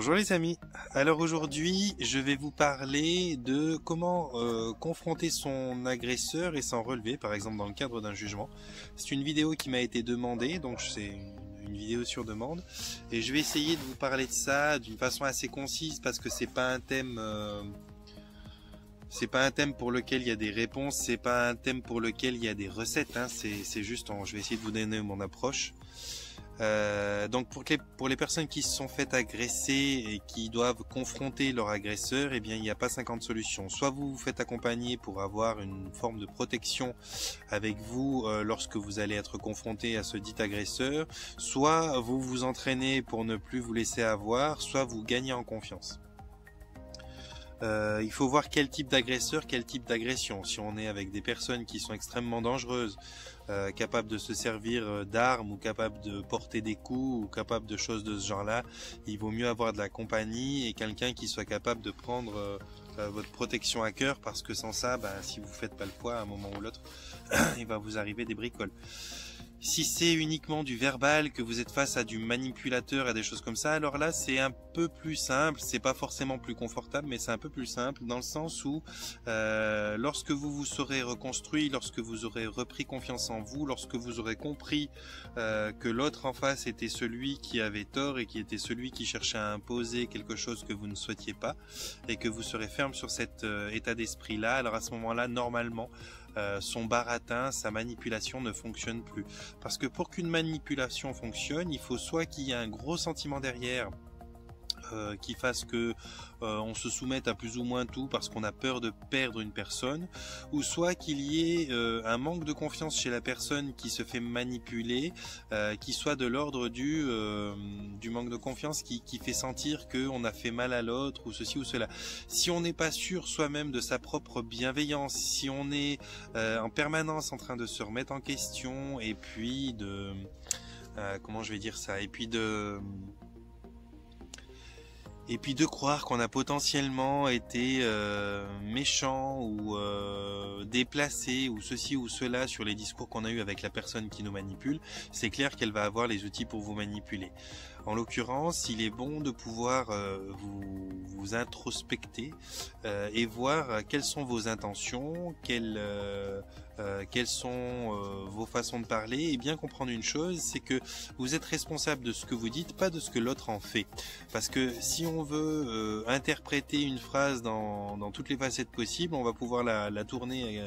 Bonjour les amis, alors aujourd'hui je vais vous parler de comment confronter son agresseur et s'en relever, par exemple dans le cadre d'un jugement. C'est une vidéo qui m'a été demandée, donc c'est une vidéo sur demande, et je vais essayer de vous parler de ça d'une façon assez concise parce que c'est pas un thème pour lequel il y a des réponses, c'est pas un thème pour lequel il y a des recettes, hein, c'est juste, je vais essayer de vous donner mon approche. Donc pour les personnes qui se sont faites agresser et qui doivent confronter leur agresseur, eh bien il n'y a pas 50 solutions. Soit vous vous faites accompagner pour avoir une forme de protection avec vous lorsque vous allez être confronté à ce dit agresseur, soit vous vous entraînez pour ne plus vous laisser avoir, soit vous gagnez en confiance. Il faut voir quel type d'agresseur, quel type d'agression. Si on est avec des personnes qui sont extrêmement dangereuses, capables de se servir d'armes ou capables de porter des coups ou capables de choses de ce genre-là, il vaut mieux avoir de la compagnie et quelqu'un qui soit capable de prendre votre protection à cœur, parce que sans ça, si vous faites pas le poids à un moment ou l'autre, il va vous arriver des bricoles. Si c'est uniquement du verbal, que vous êtes face à du manipulateur et des choses comme ça, alors là c'est un peu plus simple, c'est pas forcément plus confortable, mais c'est un peu plus simple dans le sens où lorsque vous vous serez reconstruit, lorsque vous aurez repris confiance en vous, lorsque vous aurez compris que l'autre en face était celui qui avait tort et qui était celui qui cherchait à imposer quelque chose que vous ne souhaitiez pas, et que vous serez ferme sur cet état d'esprit là, alors à ce moment là normalement son baratin, sa manipulation ne fonctionne plus. Parce que pour qu'une manipulation fonctionne, il faut soit qu'il y ait un gros sentiment derrière qui fasse que on se soumette à plus ou moins tout parce qu'on a peur de perdre une personne, ou soit qu'il y ait un manque de confiance chez la personne qui se fait manipuler, qui soit de l'ordre du manque de confiance qui fait sentir qu'on a fait mal à l'autre ou ceci ou cela. Si on n'est pas sûr soi-même de sa propre bienveillance, si on est en permanence en train de se remettre en question et puis de comment je vais dire ça, et puis de croire qu'on a potentiellement été méchant ou déplacé ou ceci ou cela sur les discours qu'on a eu avec la personne qui nous manipule, c'est clair qu'elle va avoir les outils pour vous manipuler. En l'occurrence, il est bon de pouvoir vous introspecter et voir quelles sont vos intentions, quelles sont vos façons de parler, et bien comprendre une chose, c'est que vous êtes responsable de ce que vous dites, pas de ce que l'autre en fait. Parce que si on veut interpréter une phrase dans toutes les facettes possibles, on va pouvoir la tourner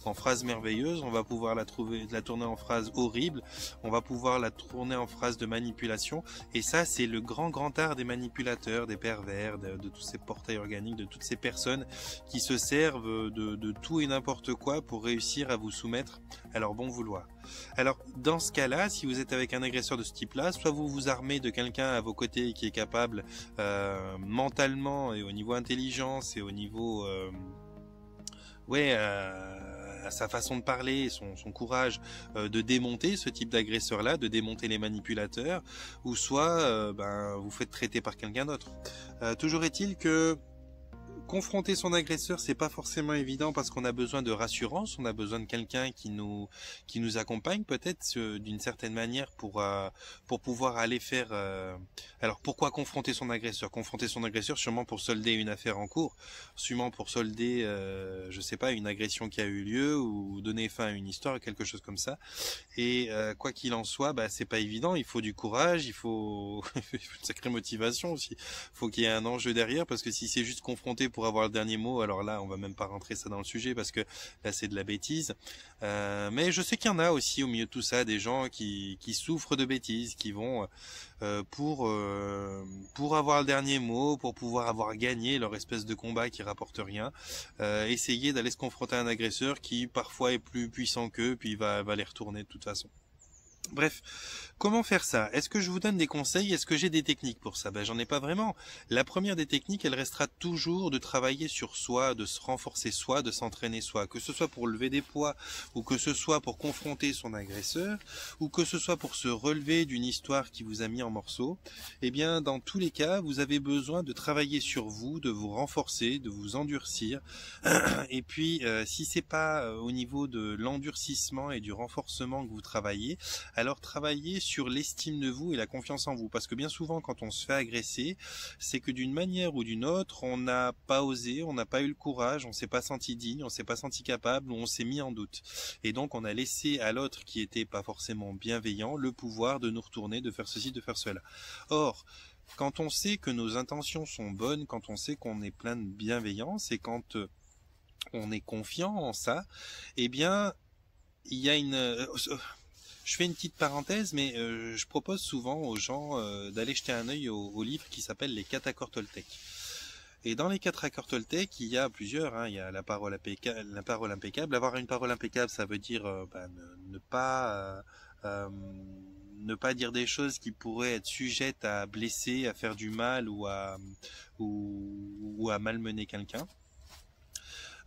en phrase merveilleuse, on va pouvoir la tourner en phrase horrible, on va pouvoir la tourner en phrase de manipulation, et ça c'est le grand art des manipulateurs, des pervers, de tous ces portails organiques, de toutes ces personnes qui se servent de tout et n'importe quoi pour réussir à vous soumettre à leur bon vouloir. Alors dans ce cas-là, si vous êtes avec un agresseur de ce type-là, soit vous vous armez de quelqu'un à vos côtés qui est capable mentalement et au niveau intelligence et au niveau à sa façon de parler, son courage de démonter ce type d'agresseur-là, de démonter les manipulateurs, ou soit vous faites traiter par quelqu'un d'autre. Toujours est-il que confronter son agresseur, c'est pas forcément évident parce qu'on a besoin de rassurance, on a besoin de quelqu'un qui nous accompagne peut-être d'une certaine manière pour pouvoir aller faire. Alors pourquoi confronter son agresseur? Confronter son agresseur sûrement pour solder une affaire en cours, sûrement pour solder, je sais pas, une agression qui a eu lieu ou donner fin à une histoire, quelque chose comme ça. Et quoi qu'il en soit, c'est pas évident. Il faut du courage, il faut une sacrée motivation aussi. Faut qu'il y ait un enjeu derrière, parce que si c'est juste confronter pour avoir le dernier mot, alors là on va même pas rentrer ça dans le sujet parce que là c'est de la bêtise. Mais je sais qu'il y en a aussi au milieu de tout ça des gens qui souffrent de bêtises, qui vont pour avoir le dernier mot, pour pouvoir avoir gagné leur espèce de combat qui rapporte rien, essayer d'aller se confronter à un agresseur qui parfois est plus puissant qu'eux, puis il va les retourner de toute façon. Bref, comment faire ça? Est-ce que je vous donne des conseils? Est-ce que j'ai des techniques pour ça? J'en ai pas vraiment. La première des techniques, elle restera toujours de travailler sur soi, de se renforcer soi, de s'entraîner soi. Que ce soit pour lever des poids, ou que ce soit pour confronter son agresseur, ou que ce soit pour se relever d'une histoire qui vous a mis en morceaux. Eh bien, dans tous les cas, vous avez besoin de travailler sur vous, de vous renforcer, de vous endurcir. Et puis, si c'est pas au niveau de l'endurcissement et du renforcement que vous travaillez, alors travaillez sur l'estime de vous et la confiance en vous. Parce que bien souvent, quand on se fait agresser, c'est que d'une manière ou d'une autre, on n'a pas osé, on n'a pas eu le courage, on s'est pas senti digne, on s'est pas senti capable, ou on s'est mis en doute. Et donc, on a laissé à l'autre qui était pas forcément bienveillant le pouvoir de nous retourner, de faire ceci, de faire cela. Or, quand on sait que nos intentions sont bonnes, quand on sait qu'on est plein de bienveillance et quand on est confiant en ça, eh bien, il y a je fais une petite parenthèse, mais je propose souvent aux gens d'aller jeter un œil au livre qui s'appelle Les 4 accords Toltec. Et dans les 4 accords Toltec, il y a plusieurs. Hein. Il y a la parole impeccable. Avoir une parole impeccable, ça veut dire ne pas dire des choses qui pourraient être sujettes à blesser, à faire du mal ou à malmener quelqu'un.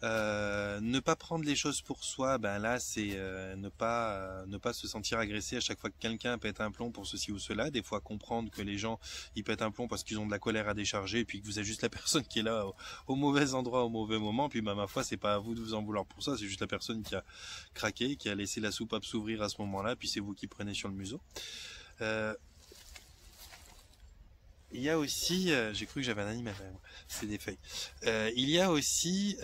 Ne pas prendre les choses pour soi, là c'est ne pas se sentir agressé à chaque fois que quelqu'un pète un plomb pour ceci ou cela. Des fois comprendre que les gens ils pètent un plomb parce qu'ils ont de la colère à décharger et puis que vous êtes juste la personne qui est là au mauvais endroit au mauvais moment. Puis ma foi, c'est pas à vous de vous en vouloir pour ça, c'est juste la personne qui a craqué, qui a laissé la soupape s'ouvrir à ce moment-là, puis c'est vous qui prenez sur le museau. Il y a aussi, j'ai cru que j'avais un animal, c'est des feuilles. Il y a aussi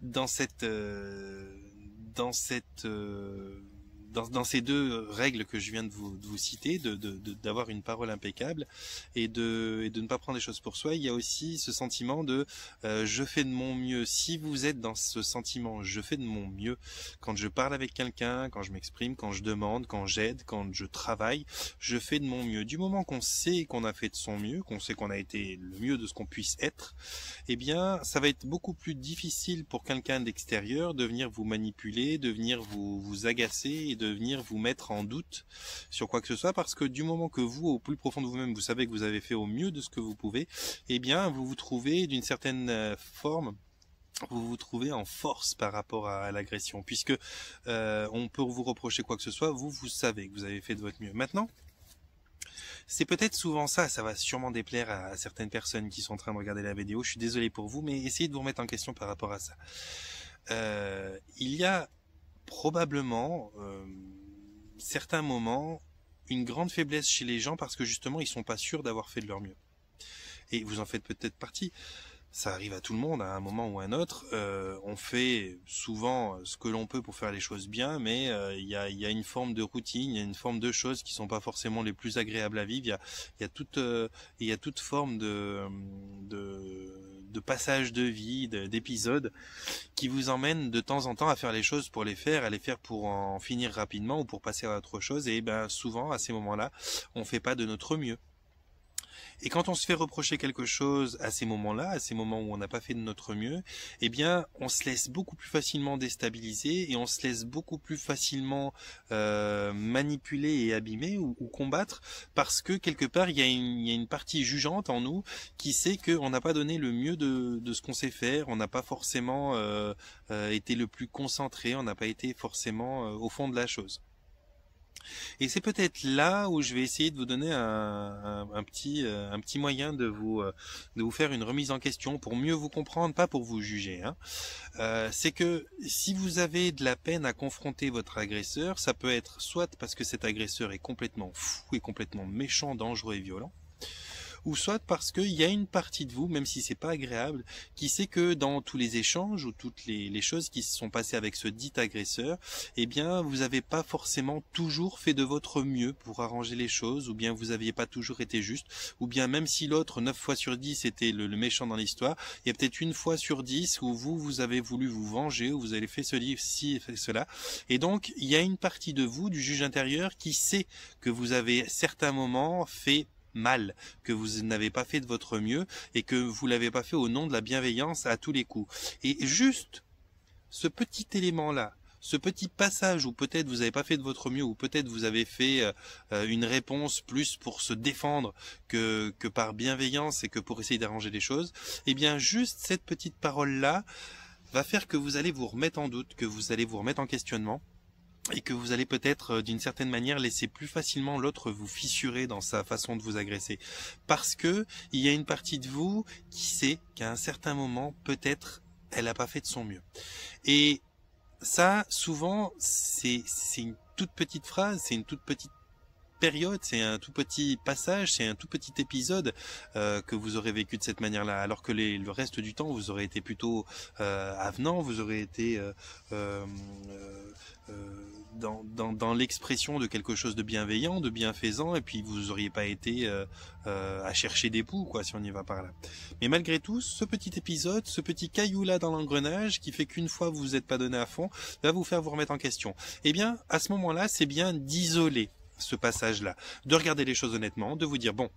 dans ces deux règles que je viens de vous citer, d'avoir une parole impeccable et de ne pas prendre les choses pour soi, il y a aussi ce sentiment de je fais de mon mieux. Si vous êtes dans ce sentiment je fais de mon mieux, quand je parle avec quelqu'un, quand je m'exprime, quand je demande, quand j'aide, quand je travaille, je fais de mon mieux. Du moment qu'on sait qu'on a fait de son mieux, qu'on sait qu'on a été le mieux de ce qu'on puisse être, eh bien ça va être beaucoup plus difficile pour quelqu'un d'extérieur de venir vous manipuler, de venir vous agacer et de venir vous mettre en doute sur quoi que ce soit, parce que du moment que vous, au plus profond de vous-même, vous savez que vous avez fait au mieux de ce que vous pouvez, eh bien vous vous trouvez d'une certaine forme, vous vous trouvez en force par rapport à l'agression, puisque on peut vous reprocher quoi que ce soit, vous savez que vous avez fait de votre mieux. Maintenant, c'est peut-être souvent ça va sûrement déplaire à certaines personnes qui sont en train de regarder la vidéo, je suis désolé pour vous, mais essayez de vous remettre en question par rapport à ça. Il y a probablement certains moments une grande faiblesse chez les gens parce que justement ils sont pas sûrs d'avoir fait de leur mieux, et vous en faites peut-être partie. Ça arrive à tout le monde à un moment ou à un autre. On fait souvent ce que l'on peut pour faire les choses bien, mais il y a une forme de routine, il y a une forme de choses qui sont pas forcément les plus agréables à vivre. Il y a toute forme de passage de vie, d'épisodes qui vous emmènent de temps en temps à faire les choses pour les faire, à les faire pour en finir rapidement ou pour passer à autre chose. Et souvent à ces moments-là, on fait pas de notre mieux. Et quand on se fait reprocher quelque chose à ces moments-là, à ces moments où on n'a pas fait de notre mieux, eh bien, on se laisse beaucoup plus facilement déstabiliser et on se laisse beaucoup plus facilement manipuler et abîmer ou combattre, parce que quelque part, il y a une partie jugeante en nous qui sait qu'on n'a pas donné le mieux de ce qu'on sait faire, on n'a pas forcément été le plus concentré, on n'a pas été forcément au fond de la chose. Et c'est peut-être là où je vais essayer de vous donner un petit moyen de vous faire une remise en question pour mieux vous comprendre, pas pour vous juger. C'est que si vous avez de la peine à confronter votre agresseur, ça peut être soit parce que cet agresseur est complètement fou et complètement méchant, dangereux et violent, ou soit parce qu'il y a une partie de vous, même si c'est pas agréable, qui sait que dans tous les échanges ou toutes les choses qui se sont passées avec ce dit agresseur, eh bien vous n'avez pas forcément toujours fait de votre mieux pour arranger les choses, ou bien vous n'aviez pas toujours été juste, ou bien même si l'autre 9 fois sur 10 était le méchant dans l'histoire, il y a peut-être une fois sur 10 où vous avez voulu vous venger, ou vous avez fait ceci et fait cela, et donc il y a une partie de vous, du juge intérieur, qui sait que vous avez à certains moments fait mal, que vous n'avez pas fait de votre mieux et que vous l'avez pas fait au nom de la bienveillance à tous les coups. Et juste ce petit élément-là, ce petit passage où peut-être vous n'avez pas fait de votre mieux, ou peut-être vous avez fait une réponse plus pour se défendre que par bienveillance et que pour essayer d'arranger les choses, eh bien juste cette petite parole-là va faire que vous allez vous remettre en doute, que vous allez vous remettre en questionnement, et que vous allez peut-être d'une certaine manière laisser plus facilement l'autre vous fissurer dans sa façon de vous agresser, parce que il y a une partie de vous qui sait qu'à un certain moment peut-être elle n'a pas fait de son mieux. Et ça, souvent, c'est une toute petite phrase, c'est une toute petite période, c'est un tout petit passage, c'est un tout petit épisode que vous aurez vécu de cette manière-là, alors que le reste du temps, vous aurez été plutôt avenant, vous aurez été euh, dans l'expression de quelque chose de bienveillant, de bienfaisant, et puis vous auriez pas été à chercher des poux, quoi, si on y va par là. Mais malgré tout, ce petit épisode, ce petit caillou-là dans l'engrenage, qui fait qu'une fois vous vous êtes pas donné à fond, va vous faire vous remettre en question. Eh bien, à ce moment-là, c'est bien d'isoler ce passage-là, de regarder les choses honnêtement, de vous dire, bon,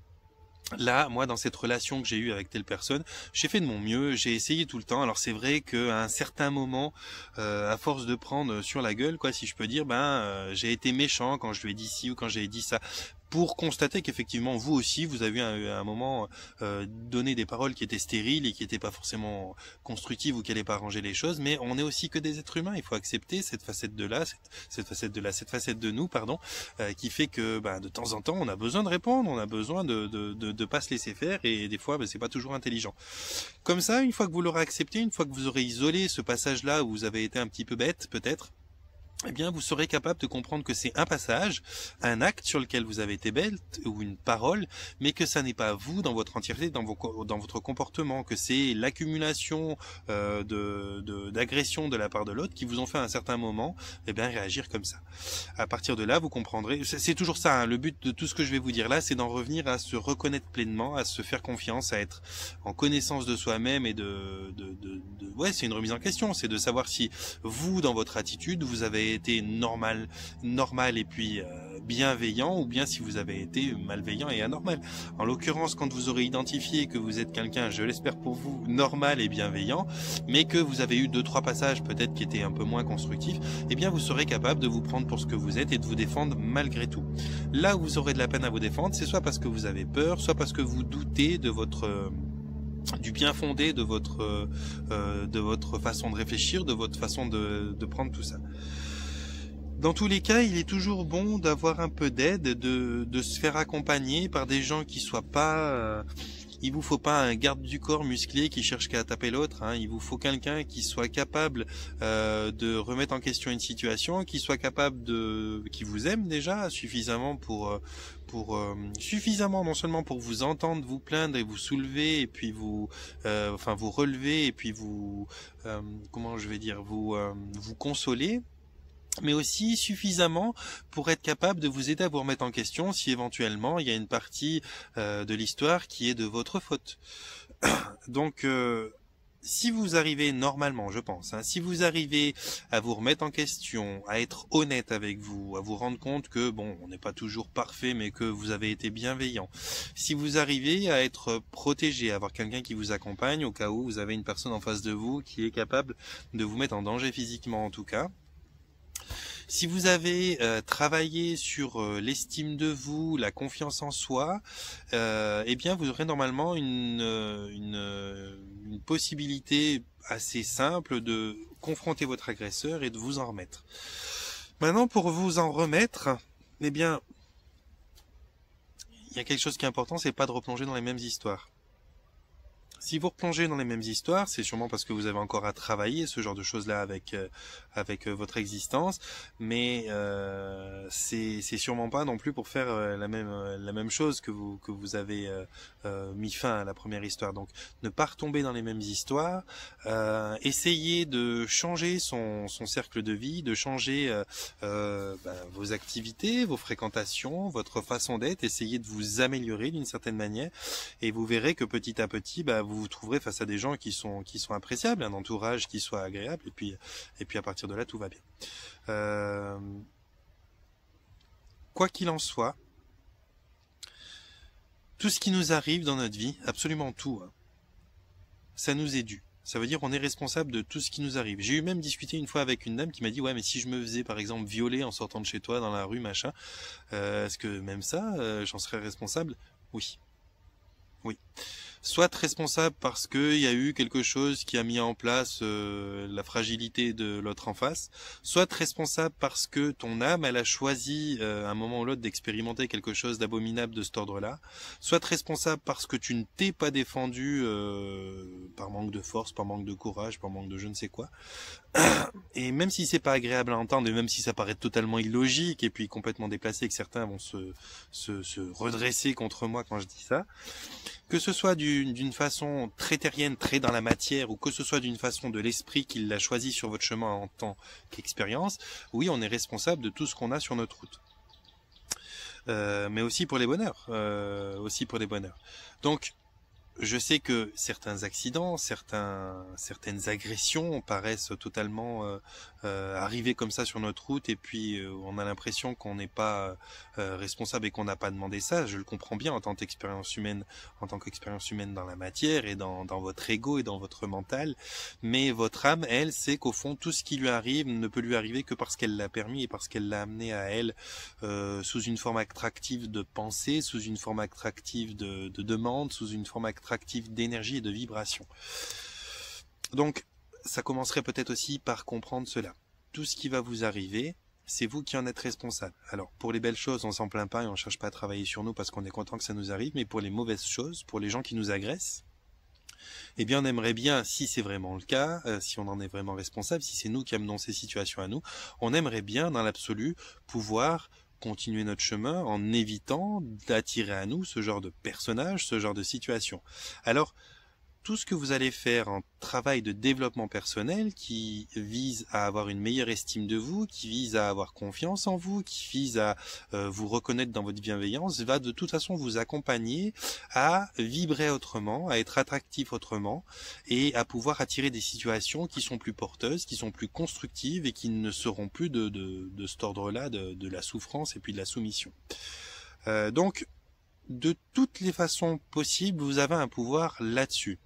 là, moi, dans cette relation que j'ai eue avec telle personne, j'ai fait de mon mieux, j'ai essayé tout le temps. Alors c'est vrai qu'à un certain moment, à force de prendre sur la gueule, quoi, si je peux dire, j'ai été méchant quand je lui ai dit ci ou quand j'ai dit ça. Pour constater qu'effectivement, vous aussi, vous avez à un moment donné des paroles qui étaient stériles et qui n'étaient pas forcément constructives ou qui n'allaient pas arranger les choses, mais on est aussi que des êtres humains, il faut accepter cette facette de là, cette facette de nous, pardon, qui fait que de temps en temps, on a besoin de répondre, on a besoin de pas se laisser faire, et des fois, c'est pas toujours intelligent. Comme ça, une fois que vous l'aurez accepté, une fois que vous aurez isolé ce passage-là où vous avez été un petit peu bête, peut-être, eh bien, vous serez capable de comprendre que c'est un passage, un acte sur lequel vous avez été bête, ou une parole, mais que ça n'est pas vous dans votre entièreté, dans votre comportement, que c'est l'accumulation d'agressions de la part de l'autre qui vous ont fait à un certain moment, eh bien, réagir comme ça. À partir de là, vous comprendrez, c'est toujours ça, hein, le but de tout ce que je vais vous dire là, c'est d'en revenir à se reconnaître pleinement, à se faire confiance, à être en connaissance de soi-même et ouais, c'est une remise en question, c'est de savoir si vous, dans votre attitude, vous avez été normal et puis bienveillant, ou bien si vous avez été malveillant et anormal. En l'occurrence, quand vous aurez identifié que vous êtes quelqu'un, je l'espère pour vous, normal et bienveillant, mais que vous avez eu 2-3 passages peut-être qui étaient un peu moins constructifs, eh bien vous serez capable de vous prendre pour ce que vous êtes et de vous défendre malgré tout. Là où vous aurez de la peine à vous défendre, c'est soit parce que vous avez peur, soit parce que vous doutez de votre du bien fondé de votre façon de réfléchir, de votre façon de prendre tout ça. Dans tous les cas, il est toujours bon d'avoir un peu d'aide, de se faire accompagner par des gens qui soient pas... il vous faut pas un garde du corps musclé qui cherche qu'à taper l'autre, hein. Il vous faut quelqu'un qui soit capable de remettre en question une situation, qui soit capable qui vous aime déjà suffisamment suffisamment non seulement pour vous entendre vous plaindre et vous soulever et puis vous relever et puis vous vous consoler, mais aussi suffisamment pour être capable de vous aider à vous remettre en question si éventuellement il y a une partie de l'histoire qui est de votre faute. Donc si vous arrivez normalement, je pense, hein, si vous arrivez à vous remettre en question, à être honnête avec vous, à vous rendre compte que bon, on n'est pas toujours parfait, mais que vous avez été bienveillant, si vous arrivez à être protégé, à avoir quelqu'un qui vous accompagne au cas où vous avez une personne en face de vous qui est capable de vous mettre en danger physiquement en tout cas, si vous avez travaillé sur l'estime de vous, la confiance en soi, eh bien vous aurez normalement une possibilité assez simple de confronter votre agresseur et de vous en remettre. Maintenant, pour vous en remettre, eh bien, il y a quelque chose qui est important, c'est pas de replonger dans les mêmes histoires. Si vous replongez dans les mêmes histoires, c'est sûrement parce que vous avez encore à travailler ce genre de choses-là avec votre existence, mais c'est sûrement pas non plus pour faire la même chose que vous avez mis fin à la première histoire. Donc, ne pas retomber dans les mêmes histoires, essayez de changer son cercle de vie, de changer vos activités, vos fréquentations, votre façon d'être, essayez de vous améliorer d'une certaine manière, et vous verrez que petit à petit, vous vous trouverez face à des gens qui sont appréciables, un entourage qui soit agréable, et puis à partir de là, tout va bien. Quoi qu'il en soit, tout ce qui nous arrive dans notre vie, absolument tout, hein, ça nous est dû. Ça veut dire qu'on est responsable de tout ce qui nous arrive. J'ai eu même discuté une fois avec une dame qui m'a dit « Ouais, mais si je me faisais par exemple violer en sortant de chez toi dans la rue, machin, est-ce que même ça, j'en serais responsable ?» Oui. Oui. soit responsable parce qu'il y a eu quelque chose qui a mis en place la fragilité de l'autre en face, soit responsable parce que ton âme, elle a choisi à un moment ou l'autre d'expérimenter quelque chose d'abominable de cet ordre-là, soit responsable parce que tu ne t'es pas défendu par manque de force, par manque de courage, par manque de je ne sais quoi. Et même si c'est pas agréable à entendre, et même si ça paraît totalement illogique et puis complètement déplacé, et que certains vont se redresser contre moi quand je dis ça, que ce soit d'une façon très terrienne, très dans la matière, ou que ce soit d'une façon de l'esprit qui l'a choisi sur votre chemin en tant qu'expérience, oui, on est responsable de tout ce qu'on a sur notre route. Mais aussi pour les bonheurs. Donc, je sais que certains accidents, certaines agressions paraissent totalement arriver comme ça sur notre route, et puis on a l'impression qu'on n'est pas responsable et qu'on n'a pas demandé ça. Je le comprends bien en tant qu'expérience humaine dans la matière et dans votre ego et dans votre mental. Mais votre âme, elle, sait qu'au fond, tout ce qui lui arrive ne peut lui arriver que parce qu'elle l'a permis et parce qu'elle l'a amené à elle sous une forme attractive de pensée, sous une forme attractive de demande, sous une forme attractive d'énergie et de vibration. Donc, ça commencerait peut-être aussi par comprendre cela. Tout ce qui va vous arriver, c'est vous qui en êtes responsable. Alors, pour les belles choses, on s'en plaint pas et on cherche pas à travailler sur nous parce qu'on est content que ça nous arrive, mais pour les mauvaises choses, pour les gens qui nous agressent, eh bien, on aimerait bien, si c'est vraiment le cas, si on en est vraiment responsable, si c'est nous qui amenons ces situations à nous, on aimerait bien, dans l'absolu, pouvoir continuer notre chemin en évitant d'attirer à nous ce genre de personnage, ce genre de situation. Alors, tout ce que vous allez faire en travail de développement personnel qui vise à avoir une meilleure estime de vous, qui vise à avoir confiance en vous, qui vise à vous reconnaître dans votre bienveillance, va de toute façon vous accompagner à vibrer autrement, à être attractif autrement et à pouvoir attirer des situations qui sont plus porteuses, qui sont plus constructives et qui ne seront plus de cet ordre-là, de la souffrance et puis de la soumission. Donc, de toutes les façons possibles, vous avez un pouvoir là-dessus.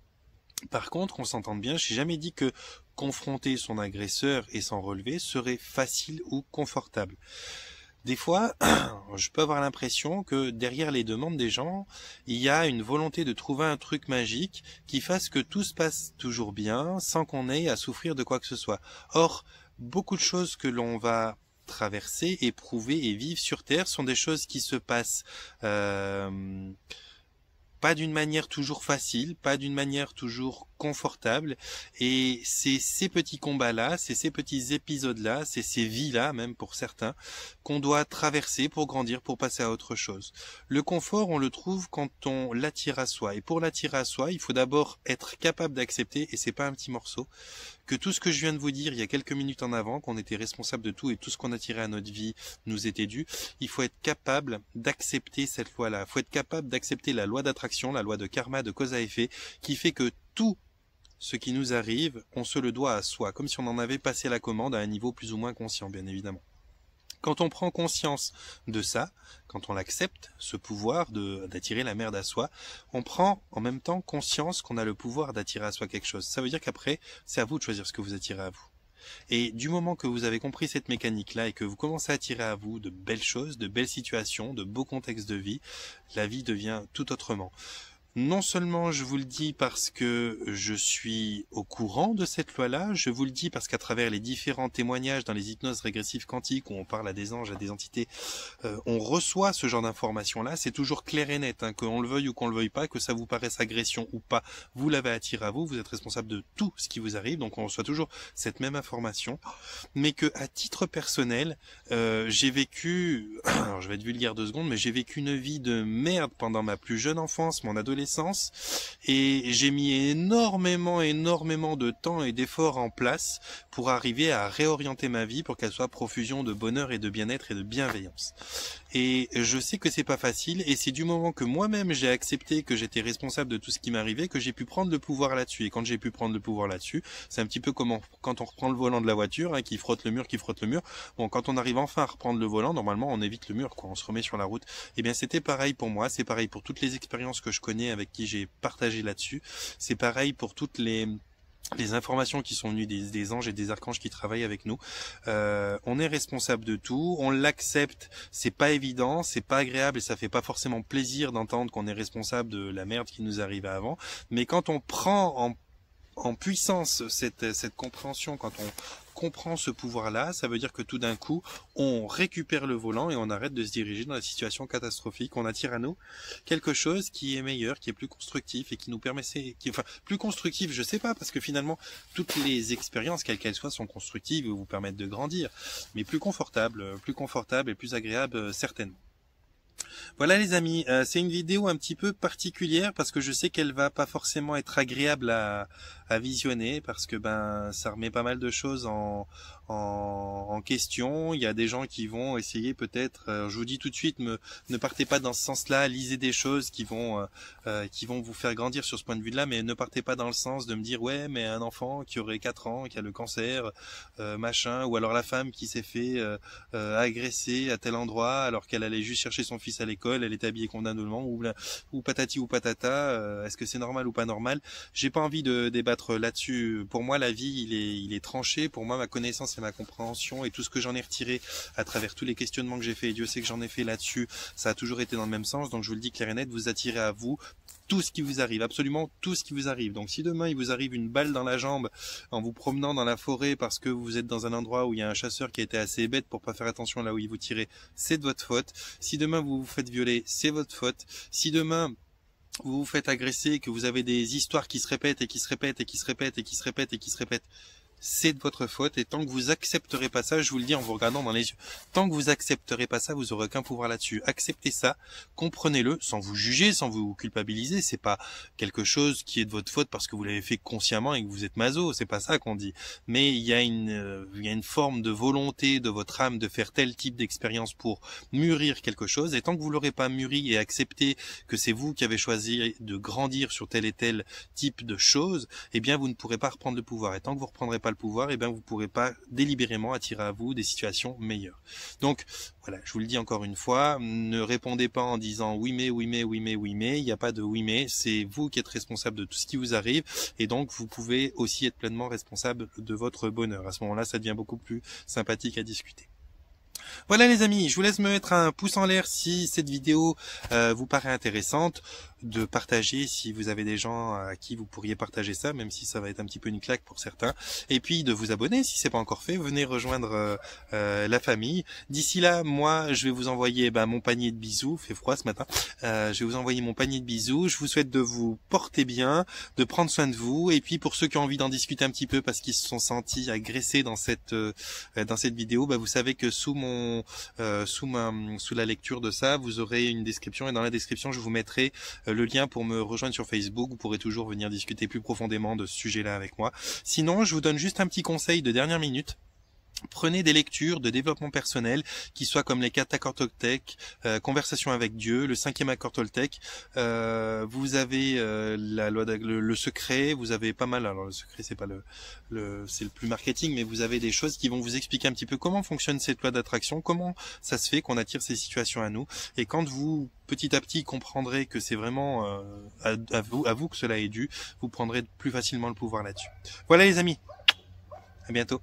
Par contre, on s'entende bien, je n'ai jamais dit que confronter son agresseur et s'en relever serait facile ou confortable. Des fois, je peux avoir l'impression que derrière les demandes des gens, il y a une volonté de trouver un truc magique qui fasse que tout se passe toujours bien sans qu'on ait à souffrir de quoi que ce soit. Or, beaucoup de choses que l'on va traverser, éprouver et vivre sur Terre sont des choses qui se passent pas d'une manière toujours facile, pas d'une manière toujours confortable, et c'est ces petits combats-là, c'est ces petits épisodes-là, c'est ces vies-là, même pour certains, qu'on doit traverser pour grandir, pour passer à autre chose. Le confort, on le trouve quand on l'attire à soi, et pour l'attirer à soi, il faut d'abord être capable d'accepter, et c'est pas un petit morceau, que tout ce que je viens de vous dire il y a quelques minutes en avant, qu'on était responsable de tout et tout ce qu'on attirait à notre vie nous était dû, il faut être capable d'accepter cette loi-là. Il faut être capable d'accepter la loi d'attraction, la loi de karma, de cause à effet, qui fait que tout ce qui nous arrive, on se le doit à soi, comme si on en avait passé la commande à un niveau plus ou moins conscient, bien évidemment. Quand on prend conscience de ça, quand on l'accepte, ce pouvoir d'attirer la merde à soi, on prend en même temps conscience qu'on a le pouvoir d'attirer à soi quelque chose. Ça veut dire qu'après, c'est à vous de choisir ce que vous attirez à vous. Et du moment que vous avez compris cette mécanique-là et que vous commencez à attirer à vous de belles choses, de belles situations, de beaux contextes de vie, la vie devient tout autrement. Non seulement je vous le dis parce que je suis au courant de cette loi-là, je vous le dis parce qu'à travers les différents témoignages dans les hypnoses régressives quantiques où on parle à des anges, à des entités, on reçoit ce genre d'informations-là, c'est toujours clair et net, hein, qu'on le veuille ou qu'on le veuille pas, que ça vous paraisse agression ou pas, vous l'avez attiré à vous, vous êtes responsable de tout ce qui vous arrive, donc on reçoit toujours cette même information, mais que à titre personnel, j'ai vécu, alors je vais être vulgaire 2 secondes, mais j'ai vécu une vie de merde pendant ma plus jeune enfance, mon adolescence, et j'ai mis énormément de temps et d'efforts en place pour arriver à réorienter ma vie pour qu'elle soit profusion de bonheur et de bien-être et de bienveillance. Et je sais que c'est pas facile, et c'est du moment que moi-même j'ai accepté que j'étais responsable de tout ce qui m'arrivait que j'ai pu prendre le pouvoir là-dessus. Et quand j'ai pu prendre le pouvoir là-dessus, c'est un petit peu comme quand on reprend le volant de la voiture, hein, qui frotte le mur. Bon, quand on arrive enfin à reprendre le volant, normalement on évite le mur, quoi, on se remet sur la route. Et bien c'était pareil pour moi, c'est pareil pour toutes les expériences que je connais avec qui j'ai partagé là-dessus, c'est pareil pour toutes les les informations qui sont venues des anges et des archanges qui travaillent avec nous. On est responsable de tout, on l'accepte, c'est pas évident, c'est pas agréable et ça fait pas forcément plaisir d'entendre qu'on est responsable de la merde qui nous arrivait avant, mais quand on prend en puissance cette compréhension, quand on comprend ce pouvoir-là, ça veut dire que tout d'un coup, on récupère le volant et on arrête de se diriger dans la situation catastrophique. On attire à nous quelque chose qui est meilleur, qui est plus constructif et qui nous permet, enfin, plus constructif, je sais pas, parce que finalement, toutes les expériences, quelles qu'elles soient, sont constructives et vous permettent de grandir, mais plus confortable et plus agréable, certainement. Voilà les amis, c'est une vidéo un petit peu particulière parce que je sais qu'elle va pas forcément être agréable à visionner parce que ça remet pas mal de choses en question. Il y a des gens qui vont essayer peut-être, je vous dis tout de suite, ne partez pas dans ce sens-là, lisez des choses qui vont vous faire grandir sur ce point de vue-là, mais ne partez pas dans le sens de me dire ouais mais un enfant qui aurait 4 ans, qui a le cancer, machin, ou alors la femme qui s'est fait agresser à tel endroit alors qu'elle allait juste chercher son fils à l'école, elle est habillée convenablement, ou patati ou patata, est-ce que c'est normal ou pas normal? J'ai pas envie de débattre là-dessus. Pour moi, la vie, il est tranché. Pour moi, ma connaissance et ma compréhension et tout ce que j'en ai retiré à travers tous les questionnements que j'ai fait, et Dieu sait que j'en ai fait là-dessus, ça a toujours été dans le même sens. Donc je vous le dis clair et net, vous attirez à vous tout ce qui vous arrive, absolument tout ce qui vous arrive. Donc si demain il vous arrive une balle dans la jambe en vous promenant dans la forêt parce que vous êtes dans un endroit où il y a un chasseur qui a été assez bête pour pas faire attention là où il vous tirait, c'est de votre faute. Si demain vous vous faites violer, c'est votre faute. Si demain vous vous faites agresser, que vous avez des histoires qui se répètent et qui se répètent et qui se répètent et qui se répètent et qui se répètent, c'est de votre faute. Et tant que vous accepterez pas ça, je vous le dis en vous regardant dans les yeux, tant que vous accepterez pas ça, vous aurez aucun pouvoir là-dessus. Acceptez ça, comprenez-le, sans vous juger, sans vous culpabiliser. C'est pas quelque chose qui est de votre faute parce que vous l'avez fait consciemment et que vous êtes maso, c'est pas ça qu'on dit. Mais il y a une forme de volonté de votre âme de faire tel type d'expérience pour mûrir quelque chose. Et tant que vous l'aurez pas mûri et accepté que c'est vous qui avez choisi de grandir sur tel et tel type de choses, eh bien vous ne pourrez pas reprendre le pouvoir. Et tant que vous reprendrez pas le pouvoir, et bien vous pourrez pas délibérément attirer à vous des situations meilleures. Donc voilà, je vous le dis encore une fois, ne répondez pas en disant oui mais, oui mais, oui mais, oui mais, il n'y a pas de oui mais, c'est vous qui êtes responsable de tout ce qui vous arrive et donc vous pouvez aussi être pleinement responsable de votre bonheur. À ce moment-là, ça devient beaucoup plus sympathique à discuter. Voilà les amis, je vous laisse me mettre un pouce en l'air si cette vidéo vous paraît intéressante, de partager si vous avez des gens à qui vous pourriez partager ça, même si ça va être un petit peu une claque pour certains, et puis de vous abonner si c'est pas encore fait, venez rejoindre la famille. D'ici là, moi je vais vous envoyer mon panier de bisous, il fait froid ce matin, je vais vous envoyer mon panier de bisous, je vous souhaite de vous porter bien, de prendre soin de vous, et puis pour ceux qui ont envie d'en discuter un petit peu parce qu'ils se sont sentis agressés dans cette vidéo, vous savez que sous la lecture de ça, vous aurez une description et dans la description je vous mettrai le lien pour me rejoindre sur Facebook. Vous pourrez toujours venir discuter plus profondément de ce sujet-là avec moi. Sinon, je vous donne juste un petit conseil de dernière minute. Prenez des lectures de développement personnel qui soient comme les 4 accords Toltec, Conversation avec Dieu, le 5e accord Toltec. Vous avez la loi le secret. Vous avez pas mal. Alors le secret c'est pas c'est le plus marketing, mais vous avez des choses qui vont vous expliquer un petit peu comment fonctionne cette loi d'attraction, comment ça se fait qu'on attire ces situations à nous. Et quand vous petit à petit comprendrez que c'est vraiment à vous que cela est dû, vous prendrez plus facilement le pouvoir là-dessus. Voilà les amis. À bientôt.